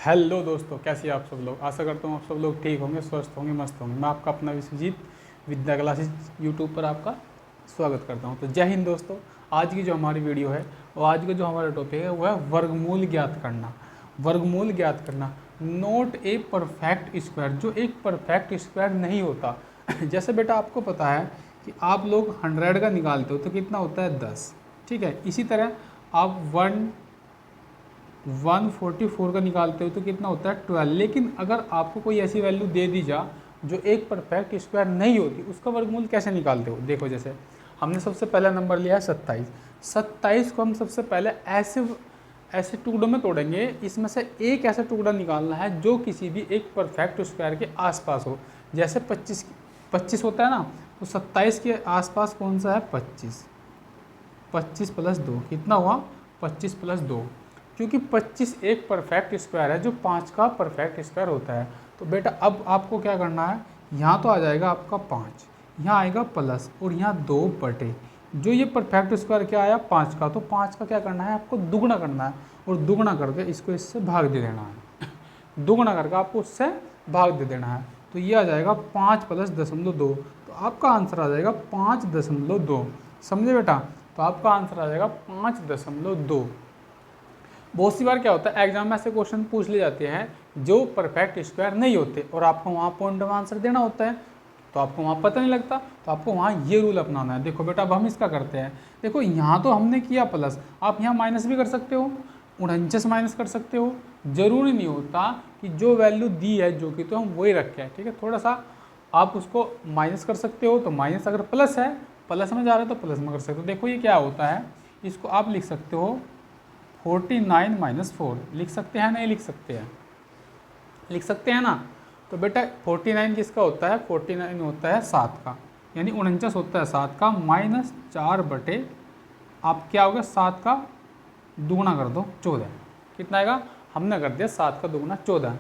Hello दोस्तों, कैसे हैं आप सब लोग। आशा करता हूँ आप सब लोग ठीक होंगे, स्वस्थ होंगे, मस्त होंगे। मैं आपका अपना विश्वजीत विद्या क्लासेस यूट्यूब पर आपका स्वागत करता हूँ। तो जय हिंद दोस्तों। आज की जो हमारी वीडियो है और आज का जो हमारा टॉपिक है वो है वर्गमूल ज्ञात करना। वर्गमूल ज्ञात करना, नोट ए परफेक्ट स्क्वायर, जो एक परफेक्ट स्क्वायर नहीं होता। जैसे बेटा आपको पता है कि आप लोग 100 का निकालते हो तो कितना होता है 10, ठीक है। इसी तरह आप 144 का निकालते हो तो कितना होता है 12। लेकिन अगर आपको कोई ऐसी वैल्यू दे दी जा जो एक परफेक्ट स्क्वायर नहीं होती, उसका वर्गमूल कैसे निकालते हो। देखो, जैसे हमने सबसे पहला नंबर लिया है 27। 27 को हम सबसे पहले ऐसे ऐसे टुकड़ों में तोड़ेंगे। इसमें से एक ऐसा टुकड़ा निकालना है जो किसी भी एक परफेक्ट स्क्वायर के आसपास हो। जैसे 25 होता है ना, तो 27 के आसपास कौन सा है 25। 25 प्लस 2 कितना हुआ 25 प्लस 2, क्योंकि 25 एक परफेक्ट स्क्वायर है जो 5 का परफेक्ट स्क्वायर होता है। तो बेटा अब आपको क्या करना है, यहाँ तो आ जाएगा आपका 5, यहाँ आएगा प्लस और यहाँ 2 बटे जो ये परफेक्ट स्क्वायर क्या आया 5 का, तो 5 का क्या करना है आपको दुगुना करना है और दुगुना करके इसको इससे भाग दे देना है। दुगुना करके आपको उससे भाग दे देना है, तो ये आ जाएगा 5 प्लस 0.2। तो आपका आंसर आ जाएगा 5.2। समझे बेटा, तो आपका आंसर आ जाएगा 5.2। बहुत सी बार क्या होता है एग्जाम में ऐसे क्वेश्चन पूछ ले जाते हैं जो परफेक्ट स्क्वायर नहीं होते और आपको वहाँ पॉइंट में आंसर देना होता है, तो आपको वहाँ पता नहीं लगता। तो आपको वहाँ ये रूल अपनाना है। देखो बेटा अब हम इसका करते हैं। देखो यहाँ तो हमने किया प्लस, आप यहाँ माइनस भी कर सकते हो, 49 माइनस कर सकते हो। जरूरी नहीं होता कि जो वैल्यू दी है जो कि तो हम वही रखें, ठीक है। थोड़ा सा आप उसको माइनस कर सकते हो, तो माइनस अगर प्लस है, प्लस में जा रहा है तो प्लस में कर सकते हो। देखो ये क्या होता है, इसको आप लिख सकते हो 49 माइनस 4 लिख सकते हैं, नहीं लिख सकते हैं, लिख सकते हैं ना। तो बेटा 49 किसका होता है, 49 होता है 7 का, यानी 49 होता है 7 का माइनस 4 बटे आप क्या होगा 7 का दुगुना कर दो 14, कितना आएगा, हमने कर दिया 7 का दुगुना 14।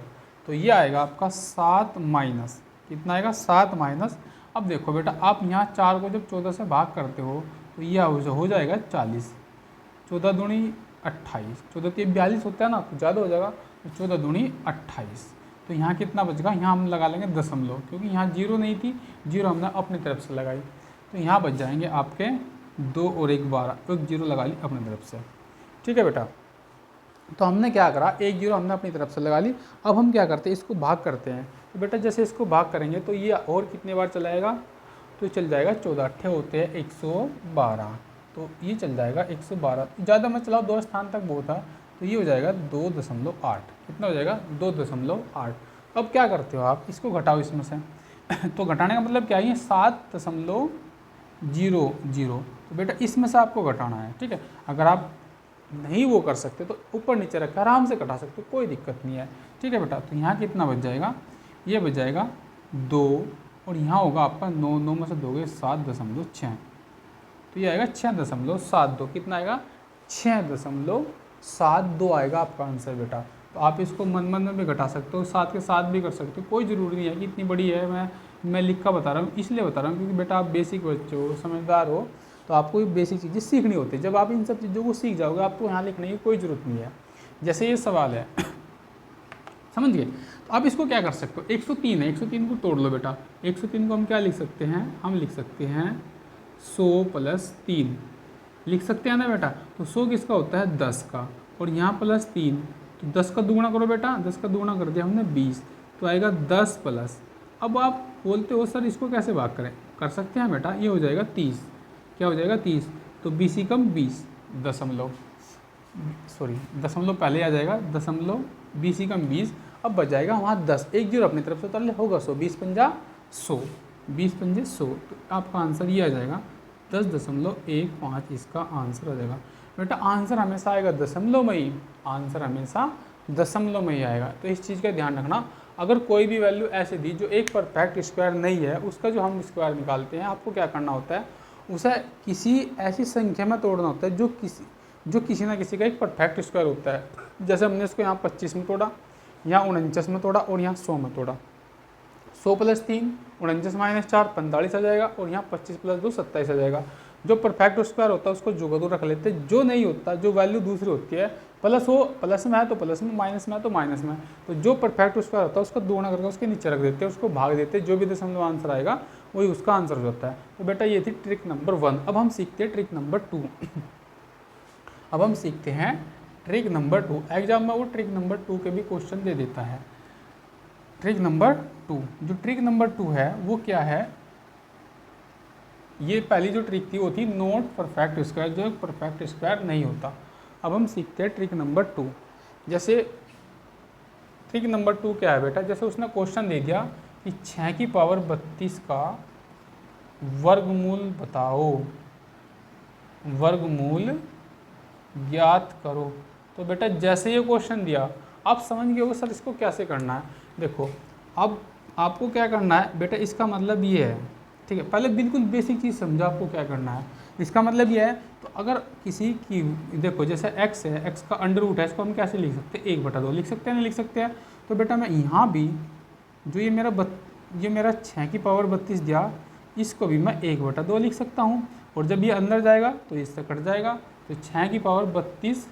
तो ये आएगा आपका 7 माइनस कितना आएगा 7 माइनस। अब देखो बेटा आप यहाँ 4 को जब 14 से भाग करते हो तो ये हो जाएगा 40, 14 दूनी 28, 14 3 42 होता है ना, तो ज़्यादा हो जाएगा, तो 14 दूनी 28। तो यहाँ कितना बचेगा, यहाँ हम लगा लेंगे दशमलव, क्योंकि यहाँ जीरो नहीं थी, जीरो हमने अपनी तरफ से लगाई। तो यहाँ बच जाएंगे आपके 2 और 1 12, एक जीरो लगा ली अपनी तरफ से, ठीक है बेटा। तो हमने क्या करा, एक जीरो हमने अपनी तरफ से लगा ली। अब हम क्या करते हैं, इसको भाग करते हैं। तो बेटा जैसे इसको भाग करेंगे तो ये और कितने बार चलाएगा, तो चल जाएगा 14 अट्ठे होते हैं 112, तो ये चल जाएगा 112। ज़्यादा मत चलाओ, 2 स्थान तक बहुत है, तो ये हो जाएगा 2.8। कितना हो जाएगा 2.8। अब क्या करते हो आप, इसको घटाओ इसमें से। तो घटाने का मतलब क्या है, 7.00। तो बेटा इसमें से आपको घटाना है, ठीक है। अगर आप नहीं वो कर सकते तो ऊपर नीचे रख कर आराम से घटा सकते हो, कोई दिक्कत नहीं है, ठीक है बेटा। तो यहाँ कितना बच जाएगा, ये बच जाएगा 2 और यहाँ होगा आपका 9, 9 में से 2 गए 7.6, तो ये आएगा 6.72। कितना आएगा 6.72 आएगा आपका आंसर बेटा। तो आप इसको मन मन में भी घटा सकते हो, 7 के साथ भी कर सकते हो, कोई ज़रूरी नहीं है कि इतनी बड़ी है। मैं लिख कर बता रहा हूँ, इसलिए बता रहा हूँ क्योंकि बेटा आप बेसिक बच्चे हो, समझदार हो, तो आपको ये बेसिक चीज़ें सीखनी होती है। जब आप इन सब चीज़ों को सीख जाओगे आपको यहाँ लिखने की कोई ज़रूरत नहीं है। जैसे ये सवाल है समझ गए, तो आप इसको क्या कर सकते हो, 103 है, 103 को तोड़ लो बेटा। 103 को हम क्या लिख सकते हैं, हम लिख सकते हैं 100 प्लस 3 लिख सकते हैं ना बेटा। तो 100 किसका होता है 10 का, और यहाँ प्लस 3, तो 10 का दुगुना करो बेटा, 10 का दुगुना कर दिया हमने 20, तो आएगा 10 प्लस। अब आप बोलते हो सर इसको कैसे भाग करें, कर सकते हैं बेटा, ये हो जाएगा 30, क्या हो जाएगा 30, तो 20 कम 20 दशमलव, सॉरी दशमलव पहले आ जाएगा, दशमलव 20 कम 20। अब बच जाएगा वहाँ 10, एक जीरो अपनी तरफ से उतार ले, होगा 100, 20 पंजा 100, 20 पंजे 100, तो आपका आंसर ये आ जाएगा 10.15 इसका आंसर आ जाएगा बेटा। आंसर हमेशा आएगा दशमलव में ही, आंसर हमेशा दशमलव में ही आएगा। तो इस चीज़ का ध्यान रखना, अगर कोई भी वैल्यू ऐसे दी जो एक परफेक्ट स्क्वायर नहीं है, उसका जो हम स्क्वायर निकालते हैं आपको क्या करना होता है, उसे किसी ऐसी संख्या में तोड़ना होता है जो किसी ना किसी का एक परफेक्ट स्क्वायर होता है। जैसे हमने इसको यहाँ 25 में तोड़ा, यहाँ 49 में तोड़ा और यहाँ 100 में तोड़ा। 100 प्लस 3 49 माइनस 4 45 आ जाएगा, और यहाँ 25 प्लस 2 27 आ जाएगा। जो परफेक्ट स्क्वायर होता है उसको जुगतू रख लेते हैं, जो नहीं होता, जो वैल्यू दूसरी होती है प्लस हो प्लस में है तो प्लस में, माइनस में है तो माइनस में। तो जो परफेक्ट स्क्वायर होता है उसका दोगुना करके उसके नीचे रख देते हैं, उसको भाग देते हैं, जो भी दशमलव आंसर आएगा वही उसका आंसर हो जाता है। तो बेटा ये थी ट्रिक नंबर 1। अब हम सीखते हैं ट्रिक नंबर 2। अब हम सीखते हैं ट्रिक नंबर 2। एग्जाम में वो ट्रिक नंबर 2 के भी क्वेश्चन दे देता है। ट्रिक नंबर 2, जो ट्रिक नंबर 2 है वो क्या है, ये पहली जो ट्रिक थी वो थी नॉट परफेक्ट स्क्वायर, जो एक परफेक्ट स्क्वायर नहीं होता। अब हम सीखते हैं ट्रिक नंबर 2। जैसे ट्रिक नंबर 2 क्या है बेटा, जैसे उसने क्वेश्चन दे दिया कि 6 की पावर 32 का वर्गमूल बताओ, वर्गमूल ज्ञात करो। तो बेटा जैसे ये क्वेश्चन दिया आप समझ गए हो सर इसको कैसे करना है। देखो अब आपको क्या करना है बेटा, इसका मतलब ये है, ठीक है, पहले बिल्कुल बेसिक चीज़ समझो आपको क्या करना है। इसका मतलब ये है, तो अगर किसी की, देखो जैसे x है, x का अंडर रूट है, इसको हम कैसे लिख सकते हैं, 1/2 लिख सकते हैं, नहीं लिख सकते हैं। तो बेटा मैं यहाँ भी जो ये मेरा 6 की पावर 32 दिया, इसको भी मैं 1/2 लिख सकता हूँ, और जब ये अंदर जाएगा तो इससे कट जाएगा, तो 6 की पावर 32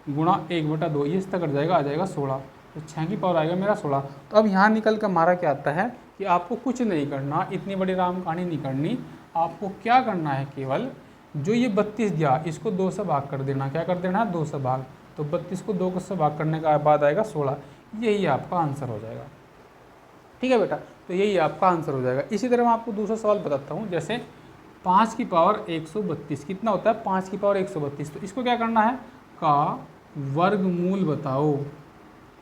गुणा 1/2 ये इससे कट जाएगा, आ जाएगा 16। तो 6 की पावर आएगा मेरा 16। तो अब यहाँ निकल कर हमारा क्या आता है कि आपको कुछ नहीं करना, इतनी बड़ी राम कहानी नहीं करनी। आपको क्या करना है, केवल जो ये 32 दिया इसको 2 से भाग कर देना। क्या कर देना है, 2 से भाग। तो 32 को 2 से भाग करने के बाद आएगा 16, यही आपका आंसर हो जाएगा। ठीक है बेटा, तो यही आपका आंसर हो जाएगा। इसी तरह मैं आपको दूसरा सवाल बताता हूँ। जैसे 5 की पावर 132 कितना होता है, 5 की पावर 132। तो इसको क्या करना है, का वर्गमूल बताओ।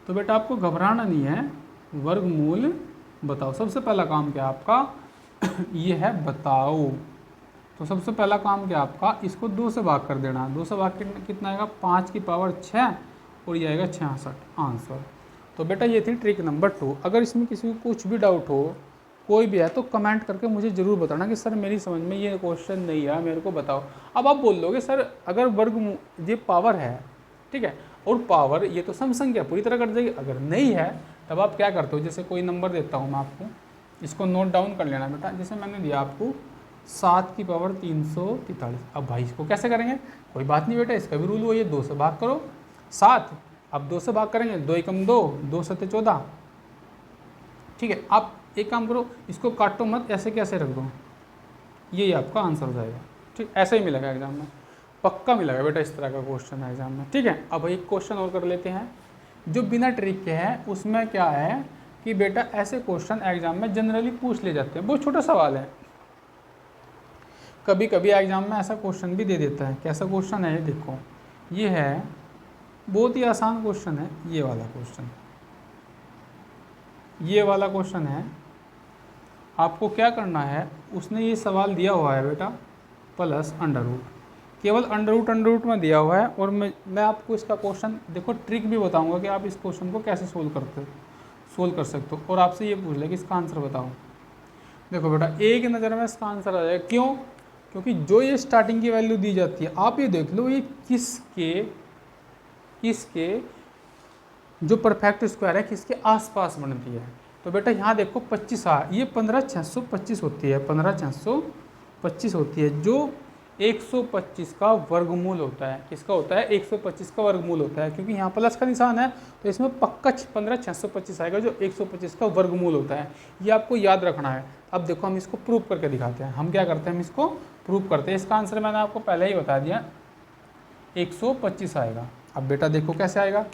तो बेटा आपको घबराना नहीं है, वर्गमूल बताओ। सबसे पहला काम क्या आपका ये है बताओ। तो सबसे पहला काम क्या आपका, इसको 2 से भाग कर देना। 2 से भाग कितना आएगा, 5 की पावर 6 और ये आएगा 66 आंसर। तो बेटा ये थी ट्रिक नंबर 2। अगर इसमें किसी को कुछ भी डाउट हो, कोई भी है, तो कमेंट करके मुझे ज़रूर बताना कि सर मेरी समझ में ये क्वेश्चन नहीं आया, मेरे को बताओ। अब आप बोल दोगे सर अगर वर्ग ये पावर है, ठीक है, और पावर ये तो सम संख्या पूरी तरह कट जाएगी। अगर नहीं है तब आप क्या करते हो, जैसे कोई नंबर देता हूँ मैं आपको, इसको नोट डाउन कर लेना बेटा। जैसे मैंने दिया आपको 7 की पावर 343। अब भाई इसको कैसे करेंगे, कोई बात नहीं बेटा, इसका भी रूल वही है, 2 से भाग करो 7। अब 2 से भाग करेंगे, 2 एकम 2, 2 सत्ते 14। ठीक है, आप एक काम करो, इसको काटो मत, ऐसे कैसे रख दो, यही आपका आंसर हो जाएगा। ठीक, ऐसे ही मिलेगा एग्जाम में, पक्का मिलेगा बेटा, इस तरह का क्वेश्चन है एग्जाम में। ठीक है, अब एक क्वेश्चन और कर लेते हैं जो बिना ट्रिक के है। उसमें क्या है कि बेटा ऐसे क्वेश्चन एग्जाम में जनरली पूछ ले जाते हैं, बहुत छोटा सवाल है। कभी कभी एग्जाम में ऐसा क्वेश्चन भी दे देता है। कैसा क्वेश्चन है ये देखो, ये है बहुत ही आसान क्वेश्चन है, ये वाला क्वेश्चन, ये वाला क्वेश्चन है। आपको क्या करना है, उसने ये सवाल दिया हुआ है बेटा प्लस अंडर रूट, केवल अंडर रूट में दिया हुआ है। और मैं आपको इसका क्वेश्चन देखो ट्रिक भी बताऊंगा कि आप इस क्वेश्चन को कैसे सोल्व कर सकते हो। और आपसे ये पूछ ले कि इसका आंसर बताओ। देखो बेटा एक नज़र में इसका आंसर आ जाएगा, क्यों, क्योंकि जो ये स्टार्टिंग की वैल्यू दी जाती है, आप ये देख लो ये किसके जो परफेक्ट स्क्वायर है किसके आसपास बनती है। तो बेटा यहाँ देखो 25 ये 15,625 होती है, 15,625 होती है, जो 125 का वर्गमूल होता है। किसका होता है, 125 का वर्गमूल होता है, क्योंकि यहाँ प्लस का निशान है तो इसमें पक्का 15,625 आएगा, जो 125 का वर्गमूल होता है। ये आपको याद रखना है। अब देखो हम इसको प्रूव करके दिखाते हैं। हम क्या करते हैं, हम इसको प्रूव करते हैं। इसका आंसर मैंने आपको पहले ही बता दिया, 125 आएगा। अब बेटा देखो कैसे आएगा,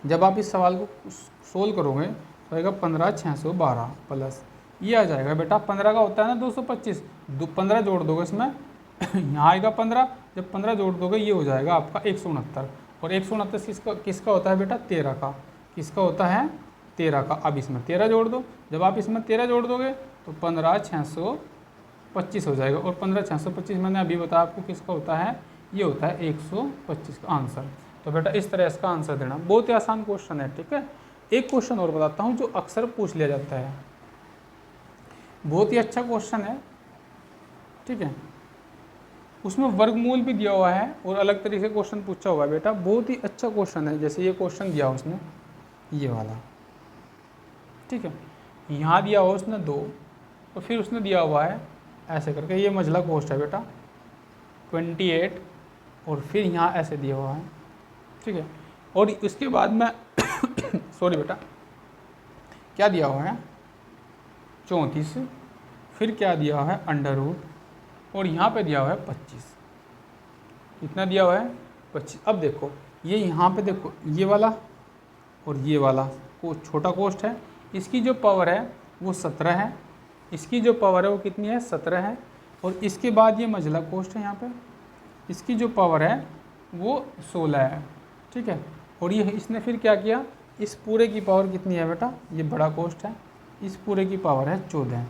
जब आप इस सवाल को सोल्व करोगे तो आएगा 15,612 प्लस ये आ जाएगा बेटा 15 का होता है ना 225, 15 जोड़ दोगे इसमें यहाँ आएगा 15, जब 15 जोड़ दोगे ये हो जाएगा आपका 169। और 169 किसका होता है बेटा, 13 का। किसका होता है, 13 का। अब इसमें 13 जोड़ दो, जब आप इसमें 13 जोड़ दोगे तो 15,625 हो जाएगा। और 15,625 मैंने अभी बताया आपको किसका होता है, ये होता है 125 का आंसर। तो बेटा इस तरह इसका आंसर देना, बहुत ही आसान क्वेश्चन है। ठीक है, एक क्वेश्चन और बताता हूँ जो अक्सर पूछ लिया जाता है, बहुत ही अच्छा क्वेश्चन है। ठीक है, उसमें वर्गमूल भी दिया हुआ है और अलग तरीके से क्वेश्चन पूछा हुआ है बेटा, बहुत ही अच्छा क्वेश्चन है। जैसे ये क्वेश्चन दिया उसने ये वाला, ठीक है, यहाँ दिया हुआ उसने 2 और फिर उसने दिया हुआ है ऐसे करके, ये मझला कोस्ट है बेटा 28 और फिर यहाँ ऐसे दिया हुआ है, ठीक है। और उसके बाद में सॉरी बेटा, क्या दिया हुआ है 34, फिर क्या दिया हुआ है अंडर रूट, और यहाँ पे दिया हुआ है 25। कितना दिया हुआ है 25। अब देखो ये यहाँ पे देखो ये वाला और ये वाला को छोटा कोष्ठ है, इसकी जो पावर है वो 17 है, इसकी जो पावर है वो कितनी है 17 है, और इसके बाद ये मझला कोष्ठ है यहाँ पे, इसकी जो पावर है वो 16 है, ठीक है। और ये इसने फिर क्या किया, इस पूरे की पावर कितनी है बेटा, ये बड़ा कोष्ठ है, इस पूरे की पावर है 14,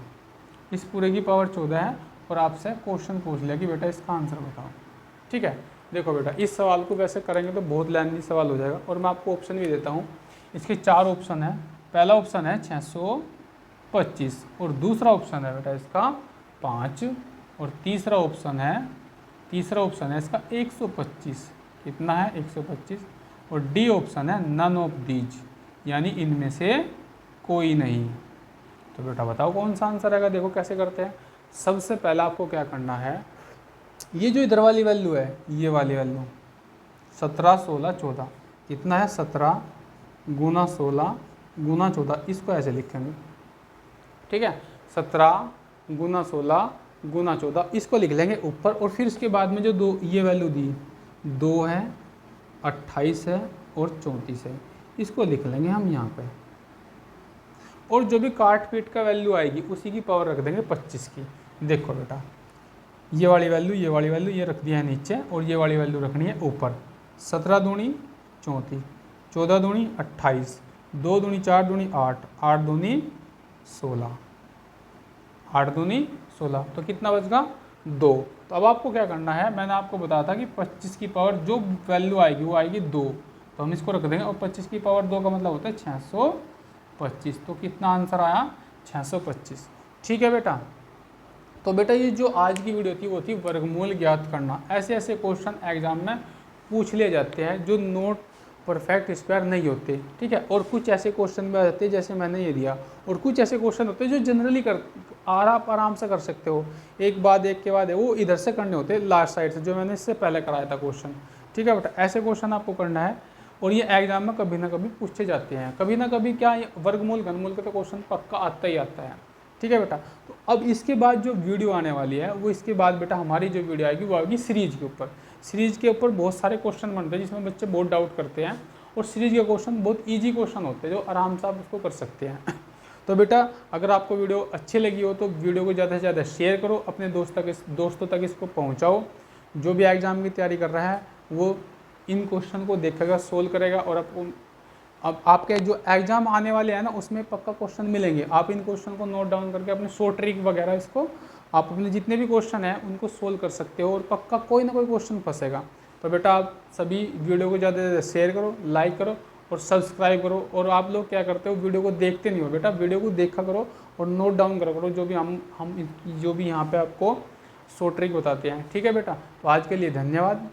इस पूरे की पावर 14 है, और आपसे क्वेश्चन पूछ लिया कि बेटा इसका आंसर बताओ, ठीक है। देखो बेटा इस सवाल को वैसे करेंगे तो बहुत लेंथी सवाल हो जाएगा, और मैं आपको ऑप्शन भी देता हूँ। इसके 4 ऑप्शन है। पहला ऑप्शन है 625, और दूसरा ऑप्शन है बेटा इसका 5, और तीसरा ऑप्शन है इसका 125। कितना है 125, और डी ऑप्शन है नन ऑफ दीज, यानी इनमें से कोई नहीं। तो बेटा बताओ कौन सा आंसर आएगा। देखो कैसे करते हैं। सबसे पहला आपको क्या करना है, ये जो इधर वाली वैल्यू है, ये वाली वैल्यू 17, 16, 14, कितना है 17 गुना 16 गुना 14, इसको ऐसे लिखेंगे, ठीक है। 17 गुना 16 गुना 14 इसको लिख लेंगे ऊपर, और फिर इसके बाद में जो दो ये वैल्यू दी 2 है, 28 है और 34 है, इसको लिख लेंगे हम यहाँ पे, और जो भी काट पीट का वैल्यू आएगी उसी की पावर रख देंगे 25 की। देखो बेटा ये वाली वैल्यू ये रख दिया है नीचे, और ये वाली वैल्यू रखनी है ऊपर। 17 दूनी 34, 14 दूनी 28, 2 दूनी 4 दूनी 8, 8 दूनी 16, 8 दूनी 16, तो कितना बचगा 2। तो अब आपको क्या करना है, मैंने आपको बताया था कि 25 की पावर जो वैल्यू आएगी वो आएगी 2, तो हम इसको रख देंगे, और 25 की पावर 2 का मतलब होता है 625। तो कितना आंसर आया 625, ठीक है बेटा। तो बेटा ये जो आज की वीडियो थी वो थी वर्गमूल ज्ञात करना। ऐसे ऐसे क्वेश्चन एग्जाम में पूछ लिए जाते हैं जो नोट परफेक्ट स्क्वायर नहीं होते, ठीक है। और कुछ ऐसे क्वेश्चन भी आ जाते हैं जैसे मैंने ये दिया, और कुछ ऐसे क्वेश्चन होते हैं जो जनरली कर आप आराम से कर सकते हो, एक बाद एक के बाद वो इधर से करने होते हैं लास्ट साइड से, जो मैंने इससे पहले कराया था क्वेश्चन, ठीक है बेटा। ऐसे क्वेश्चन आपको करना है, और ये एग्जाम में कभी ना कभी पूछे जाते हैं, कभी ना कभी क्या वर्गमूल घनमूल का तो क्वेश्चन पक्का आता ही आता है, ठीक है बेटा। तो अब इसके बाद जो वीडियो आने वाली है वो इसके बाद बेटा हमारी जो वीडियो आएगी वो आएगी सीरीज के ऊपर। सीरीज के ऊपर बहुत सारे क्वेश्चन बनते हैं जिसमें बच्चे बहुत डाउट करते हैं, और सीरीज के क्वेश्चन बहुत इजी क्वेश्चन होते हैं जो आराम से आप उसको कर सकते हैं। तो बेटा अगर आपको वीडियो अच्छी लगी हो तो वीडियो को ज़्यादा से ज़्यादा शेयर करो, अपने दोस्तों तक इसको पहुँचाओ। जो भी एग्ज़ाम की तैयारी कर रहा है वो इन क्वेश्चन को देखेगा, सोल्व करेगा, और अब आपके जो एग्ज़ाम आने वाले हैं ना उसमें पक्का क्वेश्चन मिलेंगे। आप इन क्वेश्चन को नोट डाउन करके अपने शॉर्ट ट्रिक वगैरह इसको आप अपने जितने भी क्वेश्चन हैं उनको सोल्व कर सकते हो, और पक्का कोई ना कोई क्वेश्चन फंसेगा। तो बेटा आप सभी वीडियो को ज़्यादा से ज़्यादा शेयर करो, लाइक करो और सब्सक्राइब करो। और आप लोग क्या करते हो, वीडियो को देखते नहीं हो बेटा, वीडियो को देखा करो और नोट डाउन करा करो जो भी हम जो भी यहाँ पे आपको शॉर्ट ट्रिक बताते हैं, ठीक है बेटा। तो आज के लिए धन्यवाद।